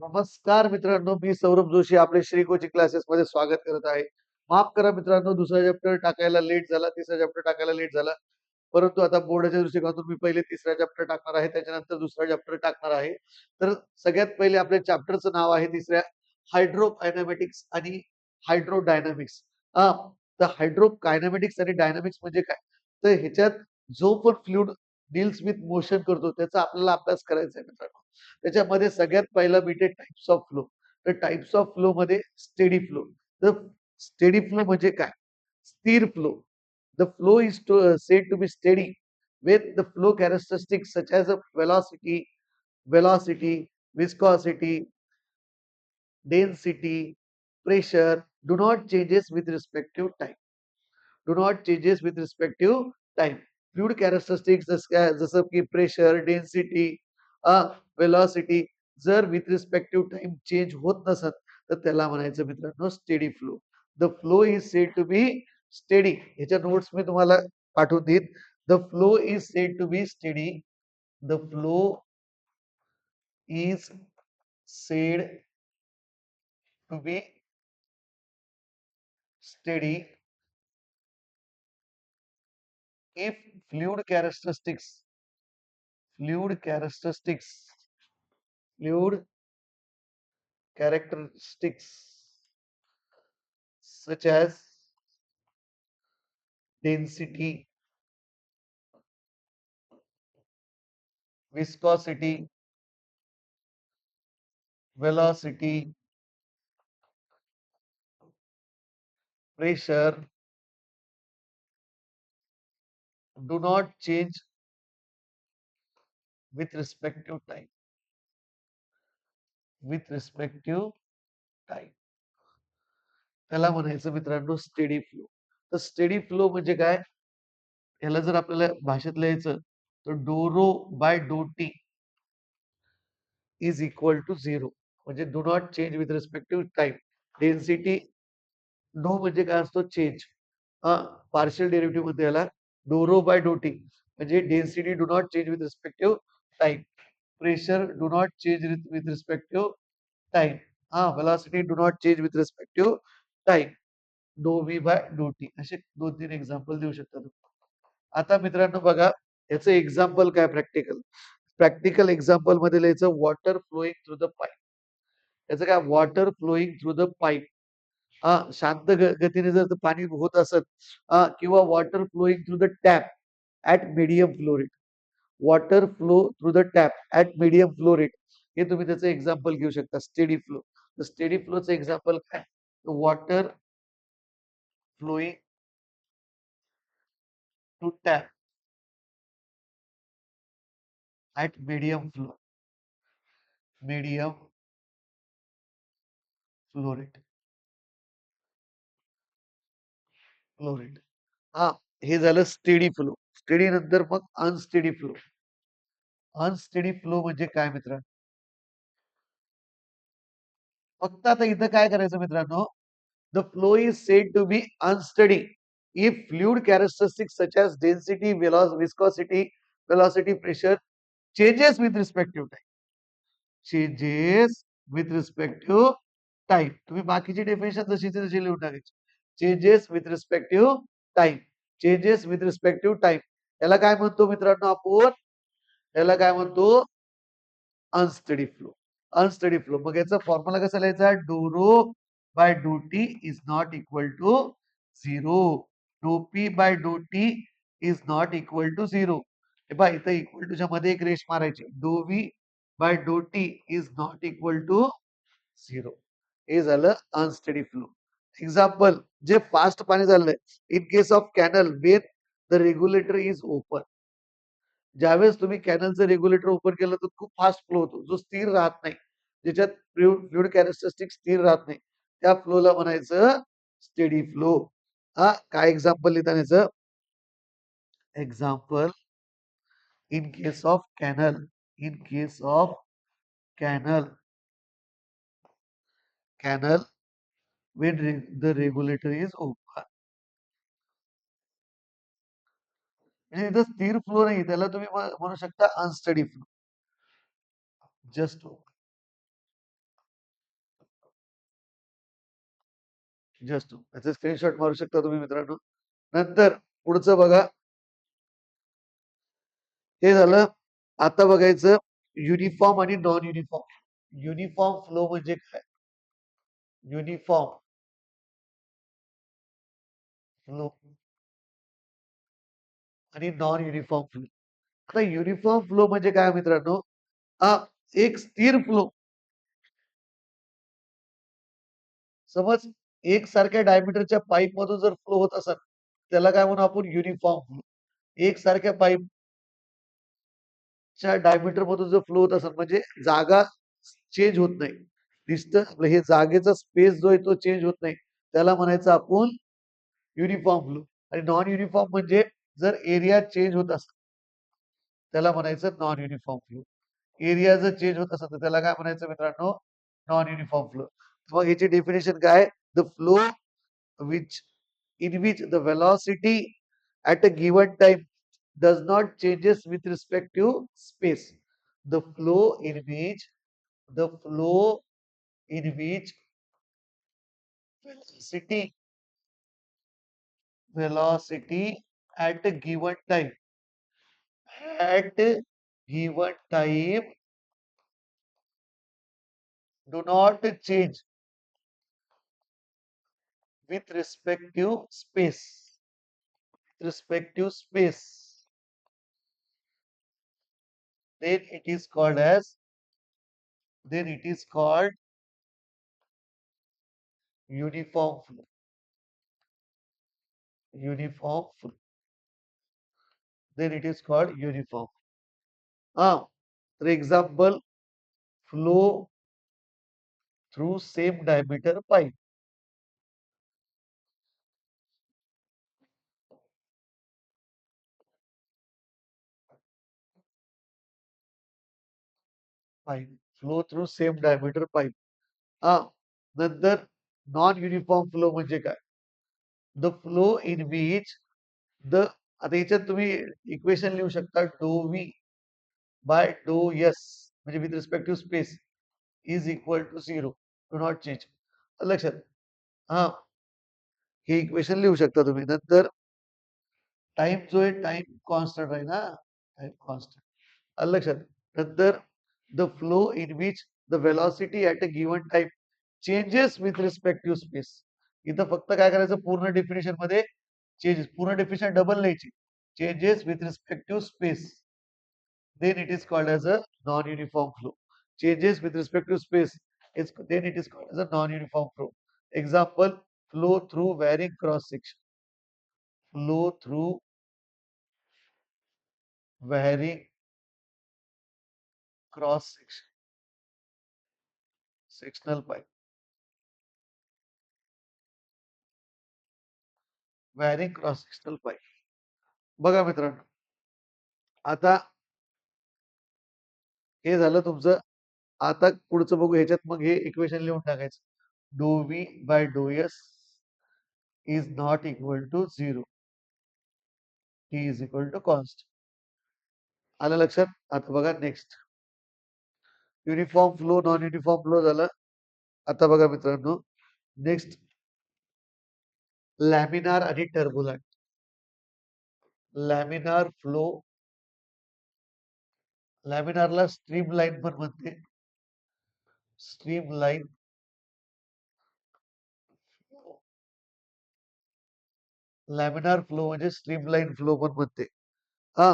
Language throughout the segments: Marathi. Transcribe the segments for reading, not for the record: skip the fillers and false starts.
नमस्कार मित्रांनो, मी सौरभ जोशी आपले श्री कोचिंग क्लासेस मध्ये स्वागत करत आहे. माफ करा मित्रांनो, दुसरा चॅप्टर टाकायला लेट झाला, तिसरा चॅप्टर टाकायला लेट झाला. परंतु आता बोर्डाच्या दृष्टिकोनातून मी पहिले तिसरा चॅप्टर टाकणार आहे, त्याच्यानंतर दुसरा चॅप्टर टाकणार आहे. तर सगळ्यात पहिले आपल्या चॅप्टरचं नाव आहे तिसऱ्या हायड्रोकायनेमॅटिक्स आणि हायड्रोडायनामिक्स. हा, तर हायड्रोकायनेमॅटिक्स आणि डायनामिक्स म्हणजे काय? तर ह्याच्यात जो पण फ्लुइड डील्स विथ मोशन करतो त्याचा आपल्याला अभ्यास करायचा आहे मित्रांनो. त्याच्यामध्ये सगळ्यात पहिला भेटे टाइप्स ऑफ फ्लो. तर टाइप्स ऑफ फ्लो मध्ये स्टेडी फ्लो. तर स्टेडी फ्लो म्हणजे काय? स्थिर flow. The flow is said to be steady when the flow characteristics such as a velocity, viscosity, density, pressure do not changes with respective time. Do not changes with respective time. Fluid characteristics जसं की प्रेशर, डेन्सिटी, वेलॉसिटी जर विथ रिस्पेक्टिव्ह टाइम चेंज होत नसत तर त्याला म्हणायचं मित्रांनो steady flow. The flow is said to be steady. ह्याच्या नोट्स मी तुम्हाला पाठवून देईन. The flow is said to be steady. The flow is said to be steady if fluid characteristics fluid characteristics fluid characteristics such as density, viscosity, velocity, pressure do not change with respective time. With respective time. त्याला म्हणायचं मित्रांनो स्टेडी फ्लो. तर स्टेडी फ्लो म्हणजे काय? याला जर आपल्याला भाषेत लिहायचं तर do rho by do t is equal to zero. म्हणजे do not change with respective time. Density do म्हणजे काय असतो? चेंज. पार्शियल डेरिव्हेटिव्ह मध्ये याला डोरो बाय डोटी म्हणजे density do not change with respective time. Pressure do not change with respective time. Velocity do not change with respective time. डो व्ही बाय डो टी असे 2-3 एक्झाम्पल देऊ शकता तुम्ही. आता मित्रांनो बघा, याचं एक्झाम्पल काय प्रॅक्टिकल. प्रॅक्टिकल एक्झाम्पल मध्ये लिहायचं water flowing through the pipe. याचं काय? Water flowing through the pipe. शांत गतीने जर पाणी होत असत, किंवा water flowing through the tap at medium flow rate. Water flow through the tap at medium flow rate हे तुम्ही त्याचं एक्झाम्पल घेऊ शकता. Steady flow. तर स्टेडी फ्लोचं एक्झाम्पल काय? Water flowing to tap at medium flow rate. Flow rate. हा, हे झालं स्टेडी फ्लो. स्टेडी नंतर मग अनस्टेडी फ्लो. अनस्टेडी फ्लो म्हणजे काय मित्रांनो? फक्त आता इथं काय करायचं मित्रांनो? The flow is said to be unsteady if fluid characteristics such as density, viscosity, velocity, pressure changes with respective time. Changes with respective time. तुम्ही बाकीची डेफिनेशन जशीची तशी लिहून टाकायची. Changes with respective time. Changes with respective time. याला काय म्हणतो मित्रांनो आपण? याला काय म्हणतो? Unsteady flow. Unsteady flow. मग याचा फॉर्म्युला कसा लिहायचा? Do rho by do t is not equal to zero. Do p by do t is not equal to zero. हे पहा, इथं इक्वल टूच्या मध्ये एक रेष मारायची. Do v by do t is not equal to zero. हे झालं अनस्टडी फ्लो. एक्झाम्पल, जे फास्ट पाणी झालंय in case of canal when the regulator is open. ज्यावेळेस तुम्ही कॅनलचं रेग्युलेटर ओपन केलं तर खूप फास्ट फ्लो होतो, जो स्थिर राहत नाही, ज्याच्यात फ्लुइड कॅरेक्टरिस्टिक स्थिर राहत नाही, त्या फ्लोला म्हणायचं स्टेडी फ्लो. काय एक्झाम्पल लिहिता याचं? Example, in case of canal, in case of canal canal when the regulator is open. म्हणजे इथं स्थिर फ्लो नाही, त्याला तुम्ही म्हणू शकता अनस्टडी फ्लो. जस्ट जस्ट याचे स्क्रीनशॉट मारू शकता तुम्ही मित्रांनो. नंतर पुढचं बघा. हे झालं. आता बघायचं युनिफॉर्म आणि नॉन युनिफॉर्म. युनिफॉर्म फ्लो म्हणजे काय? युनिफॉर्म फ्लो आणि नॉन युनिफॉर्म फ्लो. आता युनिफॉर्म फ्लो म्हणजे काय मित्रांनो? हा एक स्थिर फ्लो. समज एकसारख्या डायमीटरच्या पाईप मधून जर फ्लो होत असेल त्याला काय म्हणू आपण? Uniform flow. एकसारख्या पाईपच्या डायमीटर मधून जर फ्लो होत असेल म्हणजे जागा चेंज होत नाही. दिसतं आपलं हे जागेचा स्पेस जो आहे तो चेंज होत नाही. त्याला म्हणायचं आपण युनिफॉर्म फ्लो. आणि नॉन युनिफॉर्म म्हणजे जर एरिया चेंज होत असेल त्याला म्हणायचं नॉन युनिफॉर्म फ्लो. एरिया जर चेंज होत असेल तर त्याला काय म्हणायचं मित्रांनो? Non uniform flow. मग याची डेफिनेशन काय? The flow which in which the velocity at a given time does not changes with respect to space. The flow in which the flow in which velocity velocity at a given time at a given time do not change with respect to space. Respect to space. Then it is called as then it is called uniform flow. Uniform flow. Then it is called uniform. For example, flow through same diameter pipe. Pipe. Flow through same diameter pipe. नंतर नॉन युनिफॉर्म फ्लो म्हणजे काय? The flow in which the आता याच्यात तुम्ही इक्वेशन लिहू शकता do v by do s म्हणजे with respect to space is equal to 0. Do not change. लक्षात. हा हे इक्वेशन लिहू शकता तुम्ही. नंतर टाइम जो आहे टाइम कॉन्स्टंट आहे ना. Time constant. आलं लक्षात. नंतर the flow in which the velocity at a given time changes with respect to space. इथं फक्त काय करायचं पूर्ण डेफिनेशन मध्ये चेंजेस पूर्ण डेफिनेशन डबल लिहायची. Changes with respect to space. Then it is called as a non-uniform flow. Changes with respect to space. Then it is called as a non-uniform flow. Example, flow through varying cross section. Flow through varying cross section. Sectional pipe. Varying cross sectional pipe. बघा मित्रांनो. आता हे झालं तुमचं. आता पुढचं बघू. ह्याच्यात मग हे इक्वेशन लिहून टाकायचं. Do v by do s is not equal to 0. T is equal to const. आलं लक्षात. आता बघा next. Uniform flow non uniform flow झालं. आता बघा मित्रांनो नेक्स्ट लॅमिनार आणि टर्बुलंट. Laminar flow. लॅमिनारला स्ट्रीम लाईन पण म्हणते. Stream line. लॅमिनार फ्लो म्हणजे स्ट्रीम लाईन फ्लो पण म्हणते. हा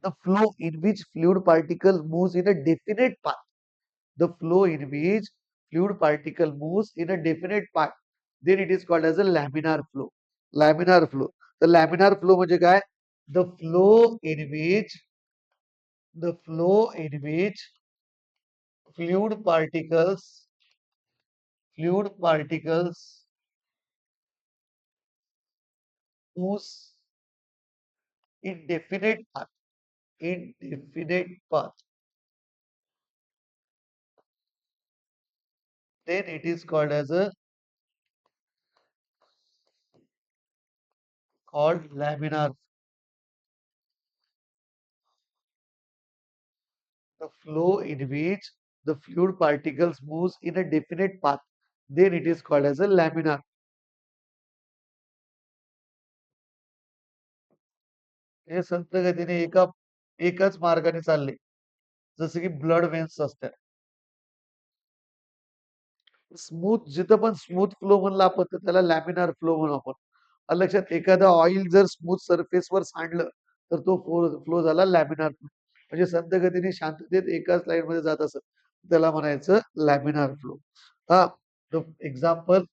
the flow in which fluid particle moves in a definite path. The flow in which fluid particle moves in a definite path. Then it is called as a laminar flow. Laminar flow. The laminar flow म्हणजे काय? The flow in which the flow in which fluid particles moves in definite path. In definite path. Then it is called as a called laminar. The flow in which the fluid particles moves in a definite path, then it is called as a laminar. हे संथ गतीने एकाच मार्गाने चालले, जसं की ब्लड वेन्स असतात. स्मूथ जिथं पण स्मूथ फ्लो म्हणलं आपण तर त्याला लॅमिनार फ्लो म्हणू आपण. आलं लक्षात? एखादं ऑइल जर स्मूथ सरफेसवर सांडलं तर तो फ्लो झाला लॅमिनार फ्लो. म्हणजे संथ गतीने शांततेत एकाच लाईन मध्ये जात असत, त्याला म्हणायचं लॅमिनार फ्लो. हा, example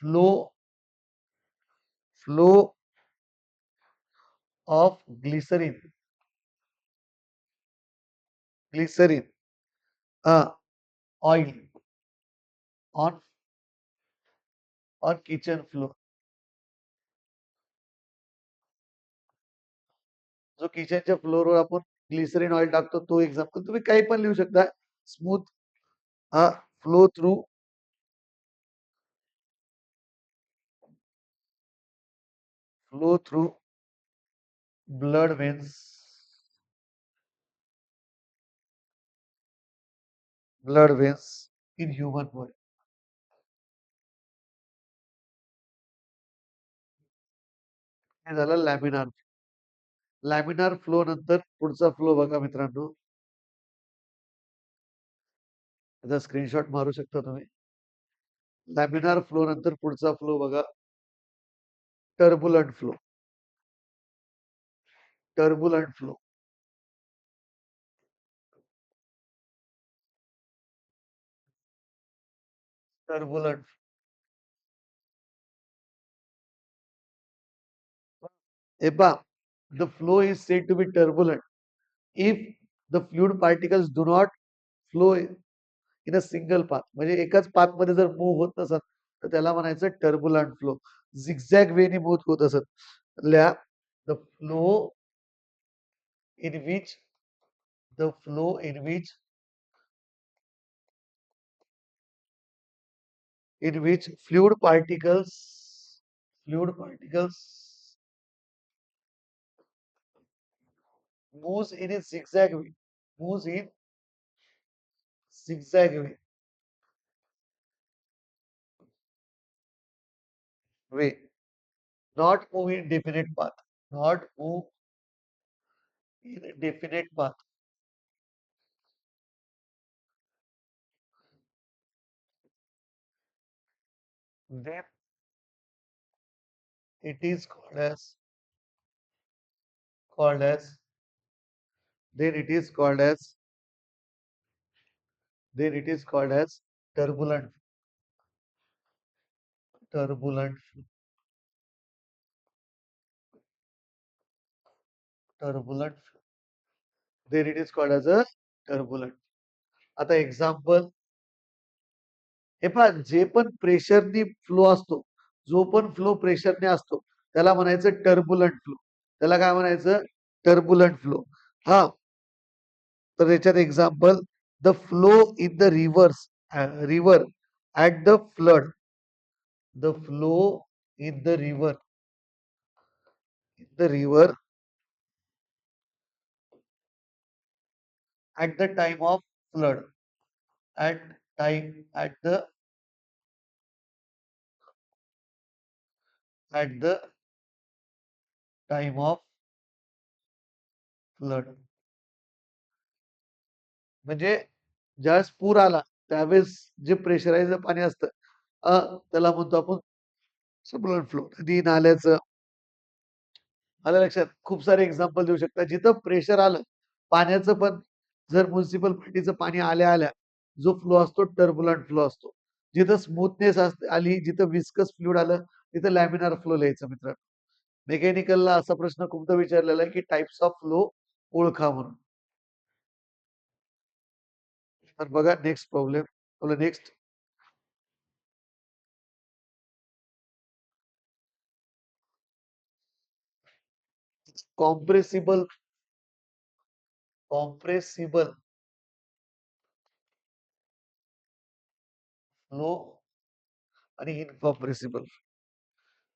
flow flow of glycerine oil on on kitchen floor. जो किचनच्या फ्लोअरवर आपण ग्लिसरीन ऑइल टाकतो तो एक्झाम्पल. तुम्ही काही पण लिहू शकता. स्मूथ हा flow through blood veins in human body. हे झालं लॅमिनार. लॅमिनार फ्लो नंतर पुढचा फ्लो बघा मित्रांनो. त्याचा स्क्रीनशॉट मारू शकता तुम्ही. लॅमिनार फ्लो नंतर पुढचा फ्लो बघा, turbulent flow. Turbulent flow. Turbulent. The flow is said to be turbulent if the fluid particles do not flow in a single path. म्हणजे एकाच पाथ मध्ये जर मूव्ह होत नसत तर त्याला म्हणायचं टर्बुलंट फ्लो. झिगझॅग वेनी मूव्ह होत असत. The flow in which the flow in which fluid particles moves in a zigzag way. Moves in zigzag way. Not move in definite path. Not move in a definite path. Then it is called as then it is called as then it is called as turbulent turbulent turbulent. Then it is called as a turbulent. आता एक्झाम्पल, हे पहा, जे पण प्रेशरनी फ्लो असतो, जो पण फ्लो प्रेशरने असतो त्याला म्हणायचं टर्बुलंट फ्लो. त्याला काय म्हणायचं? Turbulent flow. हा, तर याच्यात example, the flow in the river at the flood. The flow in the river at the time of flood. At at the time of flood. म्हणजे ज्यावेळेस पूर आला त्यावेळेस जे प्रेशराईज पाणी असतं त्याला म्हणतो आपण टर्बुलंट फ्लो. नदी नाल्याचं. आलं लक्षात? खूप सारे एक्झाम्पल देऊ शकता जिथं प्रेशर आलं पाण्याचं पण. जर म्युन्सिपल पार्टीचं पाणी आल्या आल्या जो फ्लो असतो टर्बुलंट फ्लो असतो. जिथं स्मूथनेस आली, जिथं विस्कस फ्लुइड आलं तिथं लॅमिनार फ्लो लिहायचं मित्रांनो. मेकॅनिकलला असा प्रश्न खूपदा विचारलेला आहे की टाइप्स ऑफ फ्लो ओळखा म्हणून. तर बघा next problem. Next compressible flow आणि incompressible.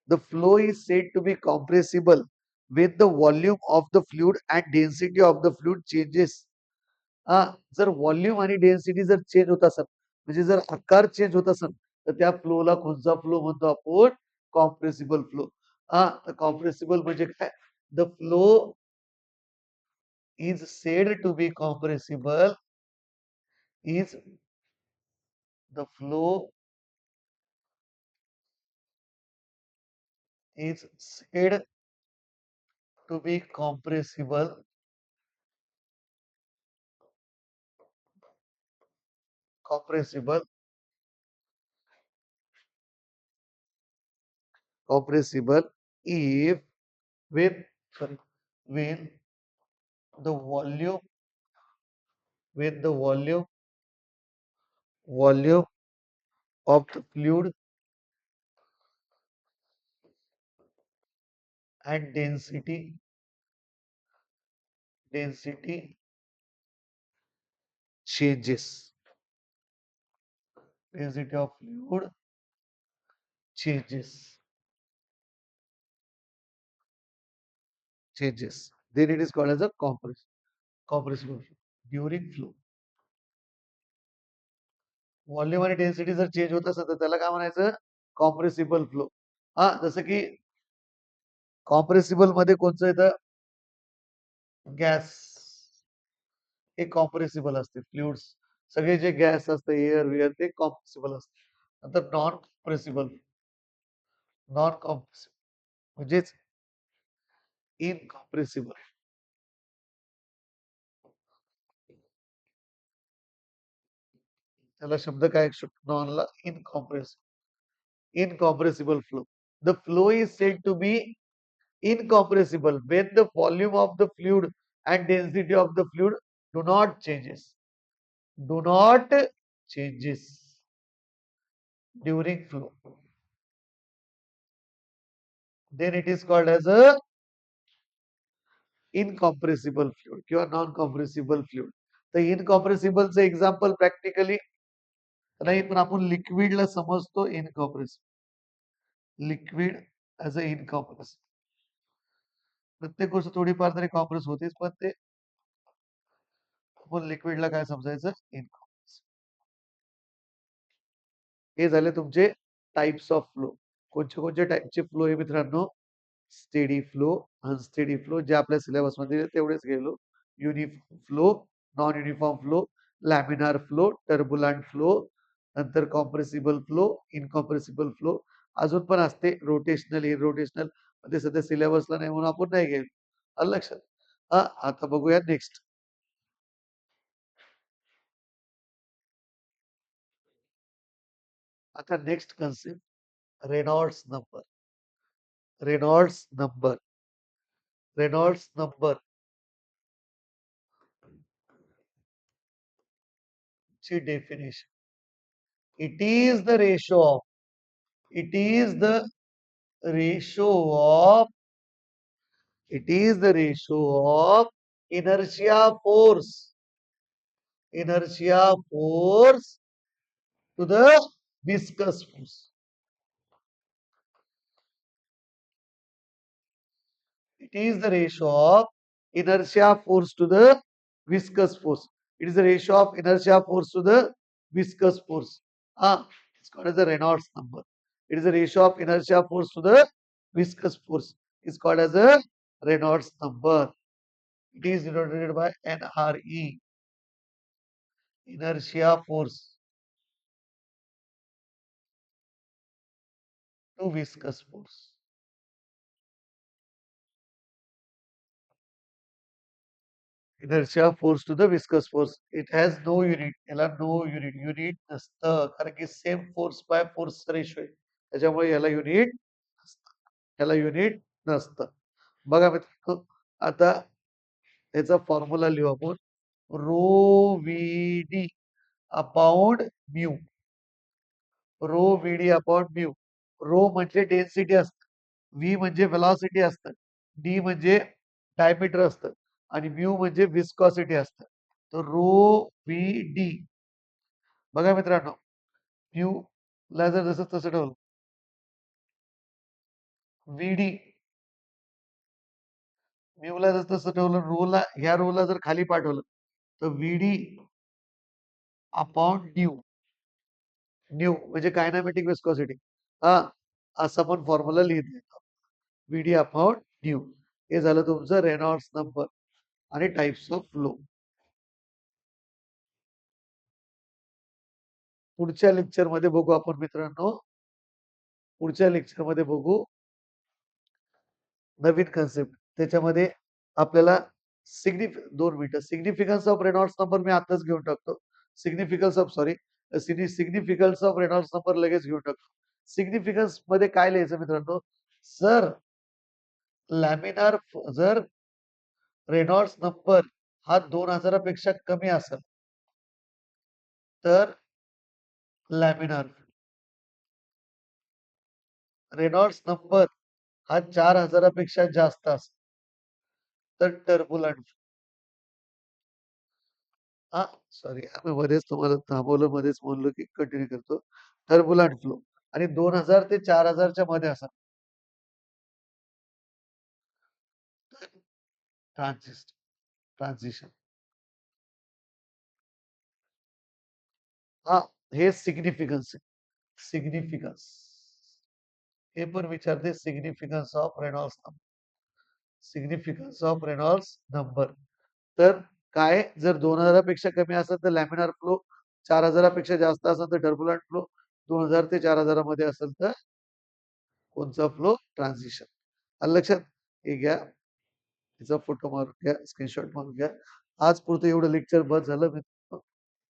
The flow is said to be compressible when the volume of the fluid and density of the fluid changes जर व्हॉल्यूम आणि डेन्सिटी जर चेंज होत असेल, म्हणजे जर आकार चेंज होत असेल, तर त्या फ्लोला कोणता फ्लो म्हणतो आपण? Compressible flow. कॉम्प्रेसिबल म्हणजे काय? The flow is said to be compressible is the flow is said to be compressible, compressible if when sorry, when the volume when the volume of the fluid and density changes. Density of fluid changes. Changes. Then it is called as a compressible flow. During flow. Volume आणि डेन्सिटी जर चेंज होत असेल तर त्याला काय म्हणायचं? Compressible flow. जसं की कॉम्प्रेसिबल मध्ये कोणतं येतं? गॅस हे कॉम्प्रेसिबल असते. फ्लुइड्स सगळे जे गॅस असते, एअर विअर ते कॉम्प्रेसिबल असते. नंतर नॉन कॉम्प्रेसिबल म्हणजेच इनकॉम्प्रेसिबल. त्याला शब्द काय? नॉनला incompressible flow. The flow is said to be incompressible when the volume of the fluid and density of the fluid do not changes do not changes during flow. Then it is called as a incompressible fluid किंवा नॉन कॉम्प्रेसिबल फ्लुइड. तर इनकॉम्प्रेसिबलचं एक्झाम्पल प्रॅक्टिकली नाही, पण आपण लिक्विडला समजतो incompressible. Liquid as a incompressible. प्रत्येक गोष्ट थोडीफार तरी कॉम्प्रेस होतेच, पण ते आपण लिक्विडला काय समजायचं? इनकॉम्प्रेसिबल. हे झाले तुमचे टाइप्स ऑफ फ्लो. कोणते कोणते टाइपचे फ्लो आहे मित्रांनो? स्टेडी फ्लो, अनस्टेडी फ्लो, जे आपल्या सिलेबसमध्ये तेवढेच गेलो. Uniform flow, non uniform flow, laminar flow, turbulent flow, नंतर कॉम्प्रेसिबल फ्लो, इनकॉम्प्रेसिबल फ्लो. अजून पण असते रोटेशनल, इरोटेशनल. ते सध्या सिलेबसला नाही म्हणून आपण नाही गेलो. आलं लक्षात? आता बघूया नेक्स्ट. आता next concept Reynolds number. Reynolds number. Reynolds number ची definition. It is the ratio of it is the ratio of it is the ratio of inertia force to the viscous force. It is the ratio of inertia force to the viscous force. It is the ratio of inertia force to the viscous force. It's called as the Reynolds number. It is the ratio of inertia force to the viscous force. It's called as a Reynolds number. It is denoted by NRE, inertia force to viscous force. Inertia force to the viscous force. It has no unit. याला no unit. Unit नसतं, कारण की same force by force ratio आहे. त्याच्यामुळे याला युनिट नसतं. याला युनिट नसतं. बघा मित्रांनो, आता याचा फॉर्म्युला लिहू आपण. Rho v d upon mu. Rho v d upon mu. Rho म्हणजे डेन्सिटी असतं, व्ही म्हणजे वेलॉसिटी असतं, डी म्हणजे डायमीटर असतं आणि म्यू म्हणजे विस्कॉसिटी असतं. तर रो व्ही डी. बघा मित्रांनो, म्यू ला जर जसं तसं ठेवलं, व्ही डी म्यूला जर तसं ठेवलं, ह्या रोला जर खाली पाठवलं, तर व्हीडी अपॉन न्यू, न्यू म्हणजे कायनामेटिक विस्कॉसिटी. हा असा पण फॉर्म्युला लिहिता येतो. व्हीडी अपॉन न्यू. हे झालं तुमचं रेनॉल्ड्स नंबर आणि टाइप्स ऑफ फ्लो. पुढच्या लेक्चर मध्ये बघू आपण मित्रांनो. पुढच्या लेक्चर मध्ये बघू नवीन कन्सेप्ट. त्याच्यामध्ये आपल्याला 2 मिनिटं सिग्निफिकन्स ऑफ रेनॉल्ड्स नंबर मी आताच घेऊन टाकतो. Significance of sorry significance of Reynolds number लगेच घेऊन टाकतो. सिग्निफिकन्स मध्ये काय लिहायचं मित्रांनो? सर लॅमिनार जर रेनॉल्ड्स नंबर हा 2000 पेक्षा कमी असेल तर लॅमिनार, रेनॉल्ड्स नंबर हा 4000 पेक्षा जास्त असेल तर टर्बुलंट. हा सॉरी आम्ही मध्येच तुम्हाला थांबवलं, मध्येच म्हणलो की कंटिन्यू करतो. टर्बुलंट फ्लो आणि 2000 ते 4000 मध्ये असा ट्रान्झिशन. हा हे सिग्निफिकन्स आहे. सिग्निफिकन्स हे पण विचारते significance of Reynolds number. Significance of Reynolds number तर काय जर 2000 पेक्षा कमी असेल तर लॅमिनार फ्लो, 4000 पेक्षा जास्त असेल तर टर्बुलंट फ्लो, 2000 ते 4000 मध्ये असेल तर कोणचा फ्लो? ट्रान्झिशन. आलं लक्षात? हे घ्या, तिचा फोटो मारून घ्या, स्क्रीनशॉट मारून घ्या. आज पुरतं एवढं लेक्चर बस झालं.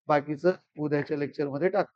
बाकीचं उद्याच्या लेक्चर मध्ये टाक.